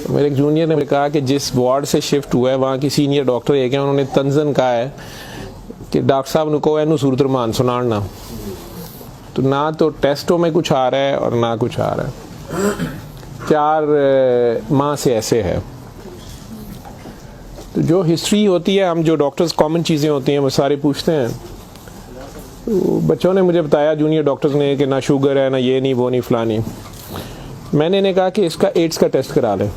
मेरे एक जूनियर ने कहा कि जिस वार्ड से शिफ्ट हुआ है वहाँ की सीनियर डॉक्टर एक है, उन्होंने तंजन कहा है कि डॉक्टर साहब ने कहो इनू सूरत रमान सुनाना, तो ना तो टेस्टों में कुछ आ रहा है और ना कुछ आ रहा है। 4 माह से ऐसे है। तो जो हिस्ट्री होती है, हम जो डॉक्टर्स कॉमन चीज़ें होती हैं वो सारे पूछते हैं। तो बच्चों ने मुझे बताया, जूनियर डॉक्टर्स ने, कि ना शुगर है, ना ये नहीं वो नहीं फलानी। मैंने इन्हें कहा कि इसका एड्स का टेस्ट करा लें।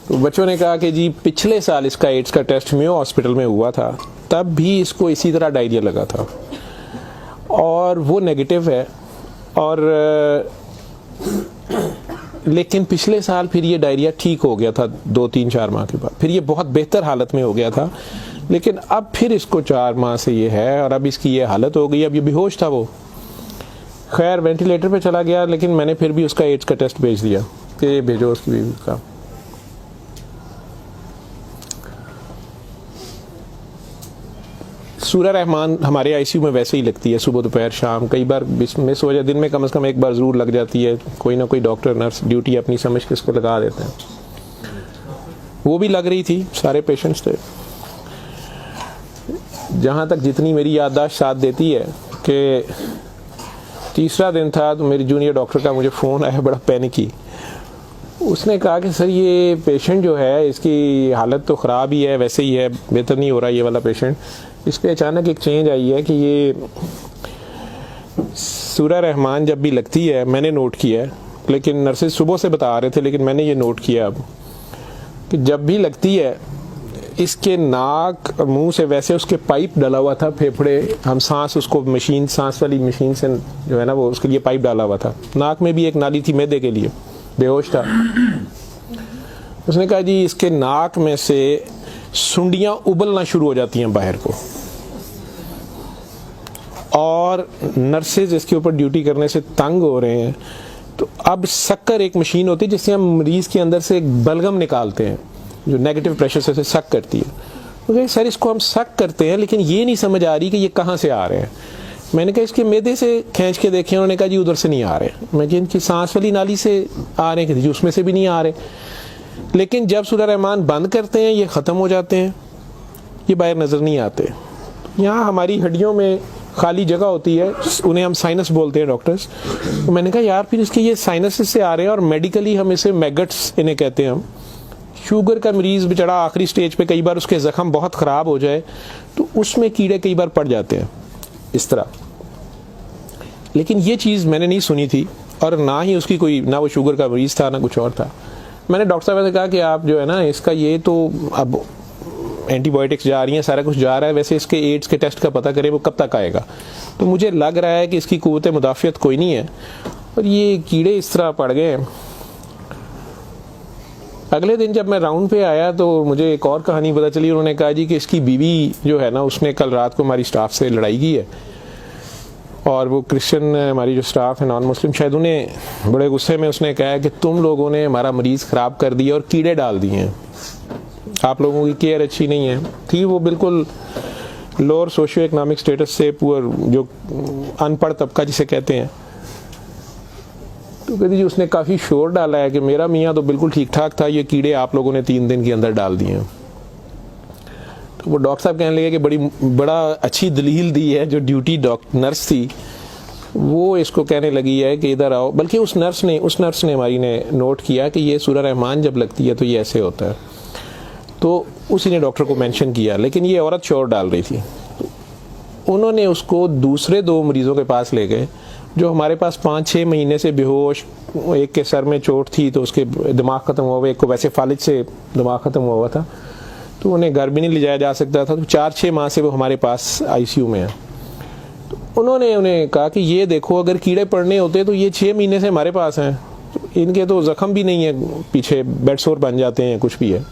तो बच्चों ने कहा कि जी पिछले साल इसका एड्स का टेस्ट मेयो हॉस्पिटल में हुआ था, तब भी इसको इसी तरह डायरिया लगा था और वो नेगेटिव है, और लेकिन पिछले साल फिर ये डायरिया ठीक हो गया था 2-3-4 माह के बाद, फिर ये बहुत बेहतर हालत में हो गया था, लेकिन अब फिर इसको 4 माह से ये है और अब इसकी ये हालत हो गई। अब ये बेहोश था वो, खैर वेंटिलेटर पे चला गया, लेकिन मैंने फिर भी उसका एड्स का टेस्ट भेज दिया कि भेजो उसकी बीवी का। सूरा रहमान हमारे आईसीयू में वैसे ही लगती है, सुबह दोपहर शाम, कई बार मिस हो जाए, दिन में कम से कम एक बार ज़रूर लग जाती है। कोई ना कोई डॉक्टर नर्स ड्यूटी अपनी समझ के इसको लगा देते हैं। वो भी लग रही थी, सारे पेशेंट्स थे। जहाँ तक जितनी मेरी याददाश्त साथ देती है कि तीसरा दिन था तो मेरी जूनियर डॉक्टर का मुझे फ़ोन आया, बड़ा पैनिकी। उसने कहा कि सर ये पेशेंट जो है इसकी हालत तो ख़राब ही है, वैसे ही है, बेहतर नहीं हो रहा ये वाला पेशेंट। इस पर अचानक एक चेंज आई है कि ये सूरा रहमान जब भी लगती है, मैंने नोट किया है, लेकिन नर्सेज सुबह से बता रहे थे, लेकिन मैंने ये नोट किया अब कि जब भी लगती है इसके नाक और मुंह से वैसे उसके पाइप डाला हुआ था, फेफड़े, हम सांस उसको मशीन, सांस वाली मशीन से जो है ना वो उसके लिए पाइप डाला हुआ था, नाक में भी एक नाली थी मैदे के लिए, बेहोश था। उसने कहा जी इसके नाक में से सुंडियां उबलना शुरू हो जाती हैं बाहर को, और नर्सेज इसके ऊपर ड्यूटी करने से तंग हो रहे हैं। तो अब शक्कर एक मशीन होती है जिससे हम मरीज के अंदर से एक बलगम निकालते हैं जो नेगेटिव प्रेशर से सक करती है। तो सर इसको हम सक करते हैं, लेकिन ये नहीं समझ आ रही कि ये कहाँ से आ रहे हैं। मैंने कहा इसके मैदे से खींच के देखे, उन्होंने कहा जी उधर से नहीं आ रहे। मैं जी इनकी सांस वाली नाली से आ रहे हैं, जी उसमें से भी नहीं आ रहे। लेकिन जब सूरा रहमान बंद करते हैं ये ख़त्म हो जाते हैं, ये बाहर नज़र नहीं आते। यहाँ हमारी हड्डियों में खाली जगह होती है, उन्हें हम साइनस बोलते हैं डॉक्टर्स। तो मैंने कहा यार फिर इसके ये साइनस से आ रहे हैं, और मेडिकली हम इसे मैगट्स इन्हें कहते हैं। हम शुगर का मरीज़ बेचारा आखिरी स्टेज पे, कई बार उसके ज़ख्म बहुत ख़राब हो जाए तो उसमें कीड़े कई बार पड़ जाते हैं इस तरह। लेकिन ये चीज़ मैंने नहीं सुनी थी, और ना ही उसकी कोई, ना वो शुगर का मरीज़ था ना कुछ और था। मैंने डॉक्टर साहब से कहा कि आप जो है ना इसका ये तो अब एंटीबायोटिक्स जा रही हैं, सारा कुछ जा रहा है, वैसे इसके एड्स के टेस्ट का पता करें वो कब तक आएगा। तो मुझे लग रहा है कि इसकी क़ुव्वत मुदाफ़ियत कोई नहीं है, और ये कीड़े इस तरह पड़ गए। अगले दिन जब मैं राउंड पे आया तो मुझे एक और कहानी पता चली। उन्होंने कहा जी कि इसकी बीवी जो है ना उसने कल रात को हमारी स्टाफ से लड़ाई की है, और वो क्रिश्चियन हमारी जो स्टाफ है नॉन मुस्लिम, शायद उन्हें बड़े गुस्से में उसने कहा कि तुम लोगों ने हमारा मरीज़ ख़राब कर दिया और कीड़े डाल दिए हैं, आप लोगों की केयर अच्छी नहीं है। थी वो बिल्कुल लोअर सोशियो इकनॉमिक स्टेटस से, पुअर, जो अनपढ़ तबका जिसे कहते हैं। तो कहती जी उसने काफ़ी शोर डाला है कि मेरा मियाँ तो बिल्कुल ठीक ठाक था, ये कीड़े आप लोगों ने 3 दिन के अंदर डाल दिए हैं। तो वो डॉक्टर साहब कहने लगे कि बड़ा अच्छी दलील दी है। जो ड्यूटी नर्स थी वो इसको कहने लगी है कि इधर आओ, बल्कि उस नर्स ने हमारी ने नोट किया कि ये सूरा रहमान जब लगती है तो ये ऐसे होता है, तो उसी ने डॉक्टर को मेंशन किया। लेकिन ये औरत शोर डाल रही थी। उन्होंने उसको दूसरे 2 मरीज़ों के पास ले गए जो हमारे पास 5-6 महीने से बेहोश, एक के सर में चोट थी तो उसके दिमाग ख़त्म हुआ हुआ, एक को वैसे फालिज से दिमाग ख़त्म हुआ हुआ था, तो उन्हें घर भी नहीं ले जाया जा सकता था। तो 4-6 माह से वो हमारे पास आईसीयू में है। तो उन्होंने उन्हें कहा कि ये देखो अगर कीड़े पड़ने होते तो ये 6 महीने से हमारे पास हैं, तो इनके तो ज़ख्म भी नहीं है, पीछे बेड सोर बन जाते हैं, कुछ भी है,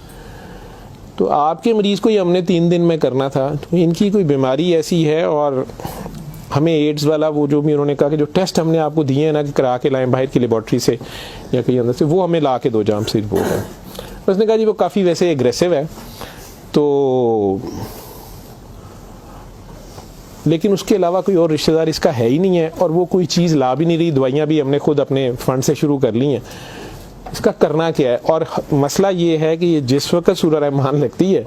तो आपके मरीज़ को ये हमने 3 दिन में करना था। तो इनकी कोई बीमारी ऐसी है, और हमें एड्स वाला वो जो भी उन्होंने कहा कि जो टेस्ट हमने आपको दिए हैं ना कि करा के लाएं बाहर की लेबॉर्ट्री से या कहीं अंदर से, वो हमें ला के दो जाम से रिपोर्ट है। उसने कहा जी वो काफ़ी वैसे एग्रेसिव है, तो लेकिन उसके अलावा कोई और रिश्तेदार इसका है ही नहीं है, और वो कोई चीज़ ला भी नहीं रही, दवाइयाँ भी हमने खुद अपने फंड से शुरू कर ली हैं। इसका करना क्या है। और मसला ये है कि ये जिस वक्त सूरह रहमान लगती है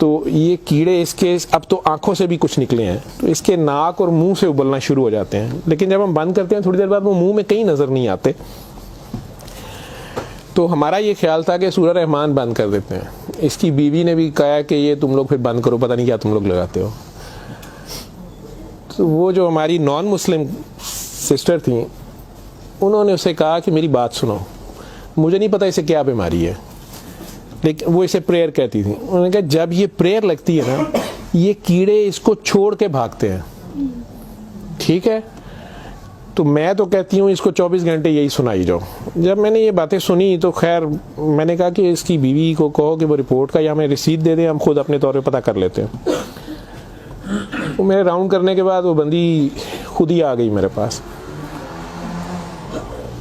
तो ये कीड़े इसके अब तो आंखों से भी कुछ निकले हैं, तो इसके नाक और मुंह से उबलना शुरू हो जाते हैं। लेकिन जब हम बंद करते हैं थोड़ी देर बाद वो मुंह में कहीं नज़र नहीं आते। तो हमारा ये ख्याल था कि सूरह रहमान बंद कर देते हैं। इसकी बीवी ने भी कहा कि ये तुम लोग फिर बंद करो, पता नहीं क्या तुम लोग लगाते हो। तो वो जो हमारी नॉन मुस्लिम सिस्टर थी उन्होंने उसे कहा कि मेरी बात सुनो, मुझे नहीं पता इसे क्या बीमारी है, लेकिन वो इसे प्रेयर कहती थी। उन्होंने कहा जब ये प्रेयर लगती है ना, ये कीड़े इसको छोड़ के भागते हैं, ठीक है। तो मैं तो कहती हूँ इसको 24 घंटे यही सुनाई जाओ। जब मैंने ये बातें सुनी तो खैर मैंने कहा कि इसकी बीवी को कहो कि वो रिपोर्ट का या हमें रिसीट दे दें, हम खुद अपने तौर पे पता कर लेते हैं। तो मेरे राउंड करने के बाद वो बंदी खुद ही आ गई मेरे पास।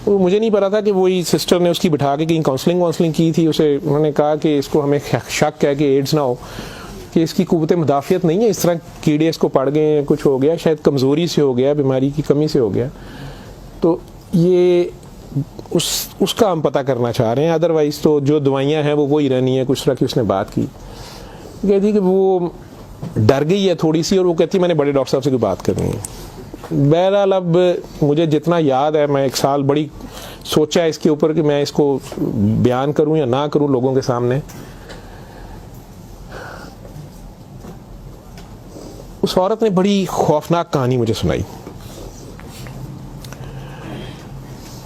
वो मुझे नहीं पता था कि वही सिस्टर ने उसकी बिठा के कहीं काउंसलिंग की थी। उसे उन्होंने कहा कि इसको हमें शक है कि एड्स ना हो, कि इसकी कुव्वत मुदाफ़ियत नहीं है, इस तरह कीड़े इसको पड़ गए, कुछ हो गया, शायद कमज़ोरी से हो गया, बीमारी की कमी से हो गया। तो ये उसका हम पता करना चाह रहे हैं। अदरवाइज़ तो जो दवाइयाँ हैं वो वही रहनी है। कुछ तरह की उसने बात की, कहती कि वो डर गई है थोड़ी सी, और वो कहती मैंने बड़े डॉक्टर साहब से कोई बात करनी है। बहरहाल अब मुझे जितना याद है, मैं 1 साल बड़ी सोचा है इसके ऊपर कि मैं इसको बयान करूं या ना करूं लोगों के सामने। उस औरत ने बड़ी खौफनाक कहानी मुझे सुनाई।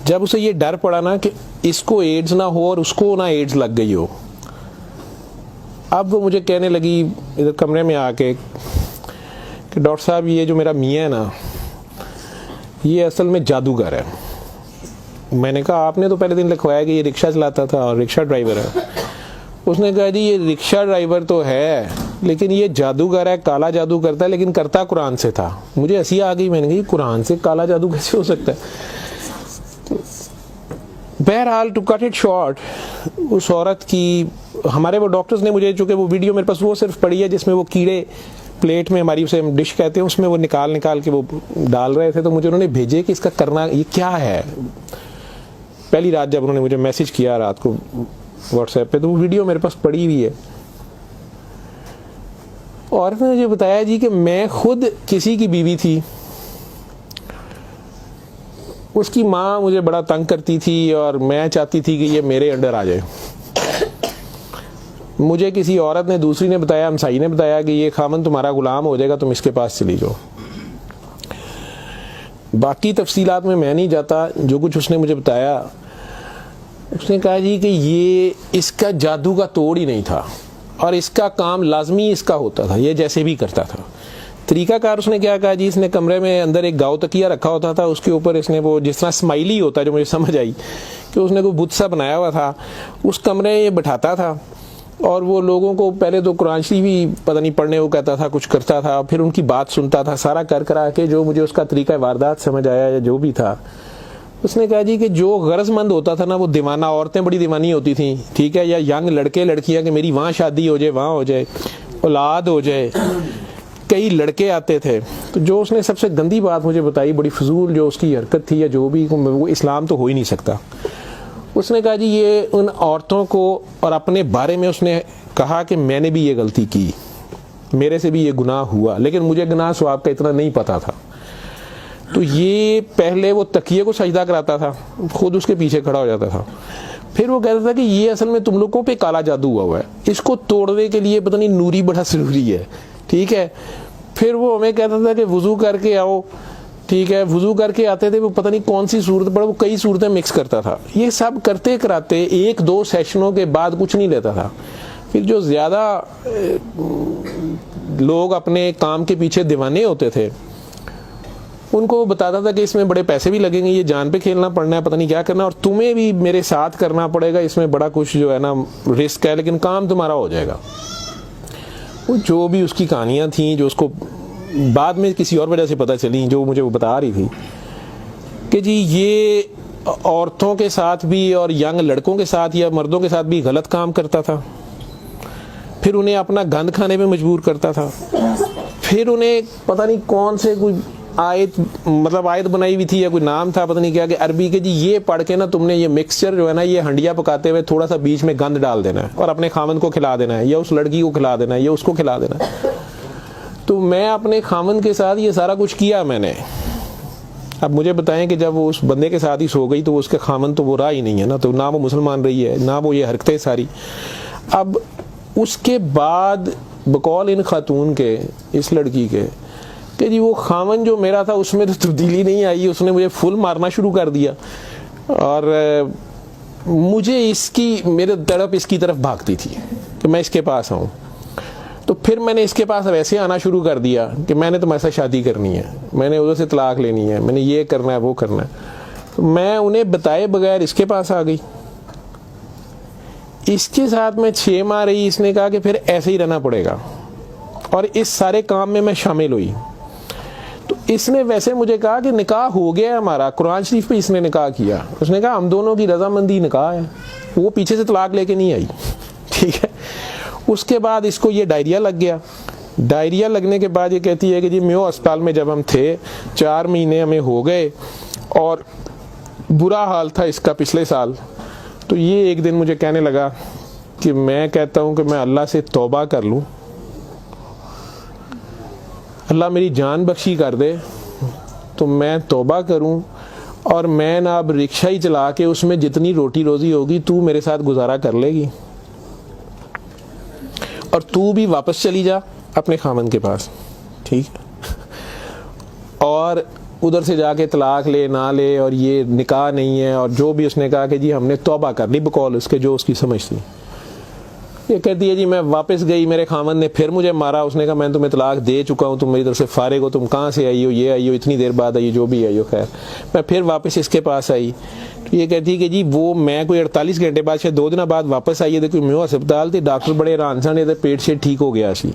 जब उसे ये डर पड़ा ना कि इसको एड्स ना हो और उसको ना एड्स लग गई हो, अब वो मुझे कहने लगी इधर कमरे में आके कि डॉक्टर साहब ये जो मेरा मियाँ है ना, ये असल में जादूगर है। मैंने कहा आपने तो पहले दिन लिखवाया कि ये रिक्शा चलाता था और रिक्शा ड्राइवर है। उसने कहा जी ये रिक्शा ड्राइवर तो है, लेकिन ये जादूगर है, काला जादू करता है, लेकिन करता कुरान से था। मुझे हंसी आ गई, मैंने कहा कुरान से काला जादू कैसे हो सकता है। बहरहाल टू कट इट शॉर्ट, उस औरत की हमारे वो डॉक्टर्स ने मुझे, चूँकि वो वीडियो मेरे पास वो सिर्फ पड़ी है जिसमें वो कीड़े प्लेट में हमारी उसे हम डिश कहते हैं, उसमें वो निकाल के वो डाल रहे थे। तो मुझे उन्होंने भेजे कि इसका करना ये क्या है। पहली रात जब उन्होंने मुझे मैसेज किया रात को व्हाट्सएप पे, तो वो वीडियो मेरे पास पड़ी हुई है। और उसने मुझे बताया जी कि मैं खुद किसी की बीवी थी, उसकी माँ मुझे बड़ा तंग करती थी और मैं चाहती थी कि ये मेरे अंडर आ जाए। मुझे किसी औरत ने, दूसरी ने बताया, हमसाई ने बताया कि ये खामन तुम्हारा गुलाम हो जाएगा, तुम इसके पास चली जाओ। बाकी तफसीलात में मैं नहीं जाता। जो कुछ उसने मुझे बताया, उसने कहा जी कि ये इसका जादू का तोड़ ही नहीं था और इसका काम लाजमी इसका होता था, ये जैसे भी करता था। तरीकाकार उसने क्या कहा जी, इसने कमरे में अंदर एक गाँव तकिया रखा होता था, उसके ऊपर इसने वो जिस तरह स्माइली होता है, जो मुझे समझ आई कि उसने कोई बुत सा बनाया हुआ था, उस कमरे में ये बैठाता था और वो लोगों को पहले तो कुरान शरीफ भी पता नहीं पढ़ने को कहता था, कुछ करता था, फिर उनकी बात सुनता था, सारा कर करा के जो मुझे उसका तरीका वारदात समझ आया या जो भी था। उसने कहा जी कि जो गरजमंद होता था ना, वो दीवाना, औरतें बड़ी दीवानी होती थी, ठीक है, या यंग लड़के लड़कियां कि मेरी वहाँ शादी हो जाए, वहाँ हो जाए, औलाद हो जाए, कई लड़के आते थे। तो जो उसने सबसे गंदी बात मुझे बताई, बड़ी फजूल जो उसकी हरकत थी या जो भी, वो इस्लाम तो हो ही नहीं सकता। उसने कहा जी ये उन औरतों को, और अपने बारे में उसने कहा कि मैंने भी ये गलती की, मेरे से भी ये गुनाह हुआ, लेकिन मुझे गुनाह सवाब का इतना नहीं पता था। तो ये पहले वो तकिए को सजदा कराता था, खुद उसके पीछे खड़ा हो जाता था, फिर वो कहता था कि ये असल में तुम लोगों पे काला जादू हुआ है, इसको तोड़ने के लिए पता नहीं नूरी बड़ा जरूरी है, ठीक है। फिर वो हमें कहता था कि वुजू करके आओ, ठीक है, वुजू करके आते थे, वो पता नहीं कौन सी सूरत पड़ा, वो कई सूरतें मिक्स करता था। ये सब करते कराते 1-2 सेशनों के बाद कुछ नहीं लेता था। फिर जो ज़्यादा लोग अपने काम के पीछे दीवाने होते थे, उनको बताता था कि इसमें बड़े पैसे भी लगेंगे, ये जान पे खेलना पड़ना है, पता नहीं क्या करना, और तुम्हें भी मेरे साथ करना पड़ेगा, इसमें बड़ा कुछ जो है ना रिस्क है, लेकिन काम तुम्हारा हो जाएगा। वो जो भी उसकी कहानियाँ थीं, जो उसको बाद में किसी और वजह से पता चली, जो मुझे वो बता रही थी कि जी ये औरतों के साथ भी और यंग लड़कों के साथ या मर्दों के साथ भी गलत काम करता था, फिर उन्हें अपना गंद खाने पे मजबूर करता था, फिर उन्हें पता नहीं कौन से कोई आयत, मतलब आयत बनाई हुई थी या कोई नाम था पता नहीं क्या, कि अरबी के जी ये पढ़ के ना तुमने ये मिक्सचर जो है ना, ये हंडिया पकाते हुए थोड़ा सा बीच में गंद डाल देना है और अपने खामन को खिला देना है, या उस लड़की को खिला देना है, या उसको खिला देना है। तो मैं अपने खामन के साथ ये सारा कुछ किया मैंने। अब मुझे बताएं कि जब वो उस बंदे के साथ ही सो गई तो उसके खामन तो वो रहा ही नहीं है ना, तो ना वो मुसलमान रही है, ना वो ये हरकतें सारी। अब उसके बाद बकौल इन खातून के, इस लड़की के, कि जी वो खामन जो मेरा था उसमें तो तब्दीली नहीं आई, उसने मुझे फुल मारना शुरू कर दिया। और मुझे इसकी, मेरे तड़प इसकी तरफ भागती थी कि मैं इसके पास आऊँ। तो फिर मैंने इसके पास वैसे आना शुरू कर दिया कि मैंने तुम्हारे साथ शादी करनी है, मैंने उधर से तलाक लेनी है, मैंने ये करना है वो करना है। तो मैं उन्हें बताए बगैर इसके पास आ गई। इसके साथ मैं 6 माह रही। इसने कहा कि फिर ऐसे ही रहना पड़ेगा, और इस सारे काम में मैं शामिल हुई। तो इसने वैसे मुझे कहा कि निकाह हो गया है हमारा, कुरान शरीफ पे इसने निकाह किया। उसने कहा हम दोनों की रजामंदी निकाह है, वो पीछे से तलाक लेके नहीं आई, ठीक है। उसके बाद इसको ये डायरिया लग गया। डायरिया लगने के बाद ये कहती है कि जी मेयो अस्पताल में जब हम थे 4 महीने हमें हो गए, और बुरा हाल था इसका पिछले साल। तो ये एक दिन मुझे कहने लगा कि मैं कहता हूँ कि मैं अल्लाह से तौबा कर लूँ, अल्लाह मेरी जान बख्शी कर दे, तो मैं तौबा करूँ और मैं ना अब रिक्शा ही चला के उसमें जितनी रोटी रोजी होगी तू मेरे साथ गुजारा कर लेगी, और तू भी वापस चली जा अपने खामन के पास, ठीक है। और उधर से जाके तलाक ले ना ले, और ये निकाह नहीं है, और जो भी उसने कहा कि जी हमने तौबा कर ली बकौल उसके, जो उसकी समझ थी। ये कहती है जी मैं वापस गई, मेरे खामन ने फिर मुझे मारा। उसने कहा मैं तुम्हें तलाक दे चुका हूँ, तुम मेरी तरफ से फारिग हो, तुम कहाँ से आई हो, ये आई हो, इतनी देर बाद आई हो, जो भी आई हो। खैर मैं फिर वापस इसके पास आई। तो ये कहती है कि जी वो मैं कोई 48 घंटे बाद, शायद 2 दिन बाद वापस आई है। देखो मैं अस्पताल थी, डॉक्टर बड़े हैरान सन, ये पेट से ठीक हो गया सी,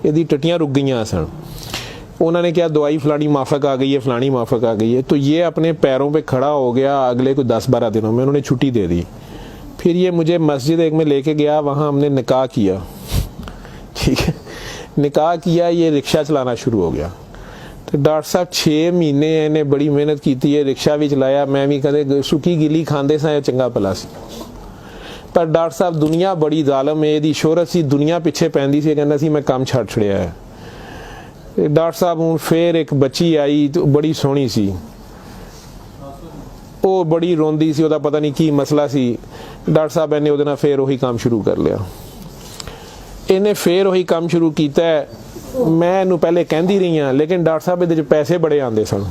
यदि टट्टियाँ रुक गई सन। उन्होंने क्या दवाई फलानी माफक आ गई है, फलानी माफक आ गई है। तो ये अपने पैरों पे खड़ा हो गया। अगले कोई 10-12 दिनों में उन्होंने छुट्टी दे दी। फिर ये मुझे मस्जिद एक में लेके गया, वहाँ हमने निकाह किया, ठीक है। निकाह किया, ये रिक्शा चलाना शुरू हो गया। तो डॉक्टर साहब 6 महीने इन्हें बड़ी मेहनत की थी, रिक्शा भी चलाया, मैं भी कदे सुखी गिली खांदे सा चंगा भला सी। पर डॉक्टर साहब दुनिया बड़ी जालम है, यदि शोहरत सी दुनिया पिछे पैंदी सी, कहना सी मैं काम छड़ छड़िया है। डॉक्टर साहब हूँ फिर एक बच्ची आई, तो बड़ी सोहनी सी, वो बड़ी रोंदी सी, ਉਹਦਾ पता नहीं की मसला सी। डॉक्टर साहब ने ਉਹਦੇ ਨਾਲ फिर वही काम शुरू कर लिया। इन्हें फिर वही काम शुरू किया है। मैं ਇਹਨੂੰ पहले कहती रही हाँ, लेकिन डॉक्टर साहब ਇਹਦੇ 'ਚ पैसे बड़े आते सन।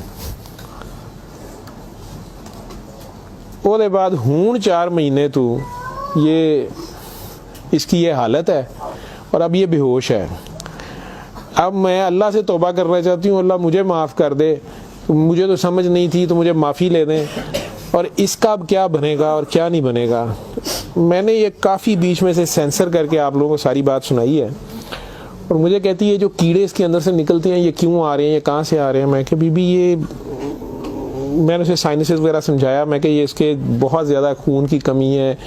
ਉਹਦੇ बाद हूँ 4 महीने तो ये इसकी ये हालत है, और अब ये बेहोश है। अब मैं अल्लाह से तौबा करना चाहती हूँ, अल्लाह मुझे माफ़ कर दे, मुझे तो समझ नहीं थी, तो मुझे माफ़ी ले दें, और इसका अब क्या बनेगा और क्या नहीं बनेगा। मैंने ये काफ़ी बीच में से सेंसर करके आप लोगों को सारी बात सुनाई है। और मुझे कहती है जो कीड़े इसके अंदर से निकलते हैं ये क्यों आ रहे हैं, ये कहाँ से आ रहे हैं। मैं कि बीबी ये, मैंने उसे साइनसेस वगैरह समझाया। मैं कि ये इसके बहुत ज़्यादा खून की कमी है,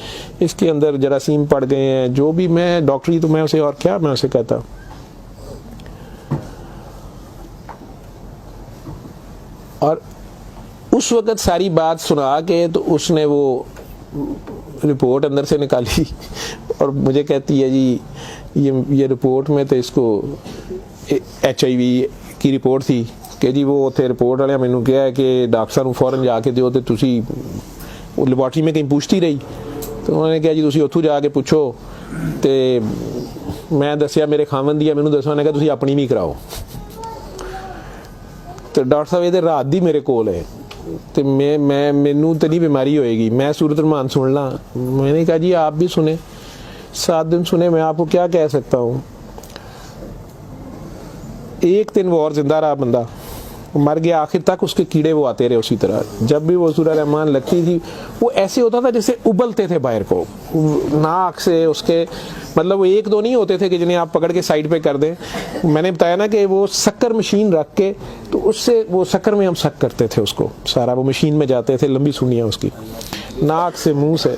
इसके अंदर जरासीम पड़ गए हैं, जो भी। मैं डॉक्टरी तो मैं उसे और क्या मैं उसे कहता। और उस वक़्त सारी बात सुना के तो उसने वो रिपोर्ट अंदर से निकाली, और मुझे कहती है जी ये रिपोर्ट में तो इसको HIV की रिपोर्ट थी कि जी वो उत्थे रिपोर्ट वाले मैनू कहा है कि डॉक्टर साहब फौरन जाके दिओ, तो तुसी वो लैबोरेटरी में कहीं पूछती रही। तो उन्होंने कहा जी तुसी उत्थों जाके पूछो। तो मैं दसिया मेरे खामन दी है, मैनू दसो। उन्होंने कहा तुसी अपनी भी कराओ। तो डॉक्टर साहब ये रात दी मेरे कोल है, तो मैनू तो नहीं बीमारी होएगी, मैं सूरत रमान सुन ला। मैंने कहा जी आप भी सुने, 7 दिन सुने, मैं आपको क्या कह सकता हूँ। 1 दिन वो और जिंदा रहा, बंदा मर गया। आखिर तक उसके कीड़े वो आते रहे उसी तरह। जब भी वो सूरह रहमान लगती थी वो ऐसे होता था जैसे उबलते थे बाहर को, नाक से उसके, मतलब वो 1-2 नहीं होते थे कि जिन्हें आप पकड़ के साइड पे कर दें। मैंने बताया ना कि वो शक्कर मशीन रख के, तो उससे वो शक्कर में हम शक करते थे उसको सारा, वो मशीन में जाते थे, लंबी सुनियाँ उसकी नाक से मुंह से।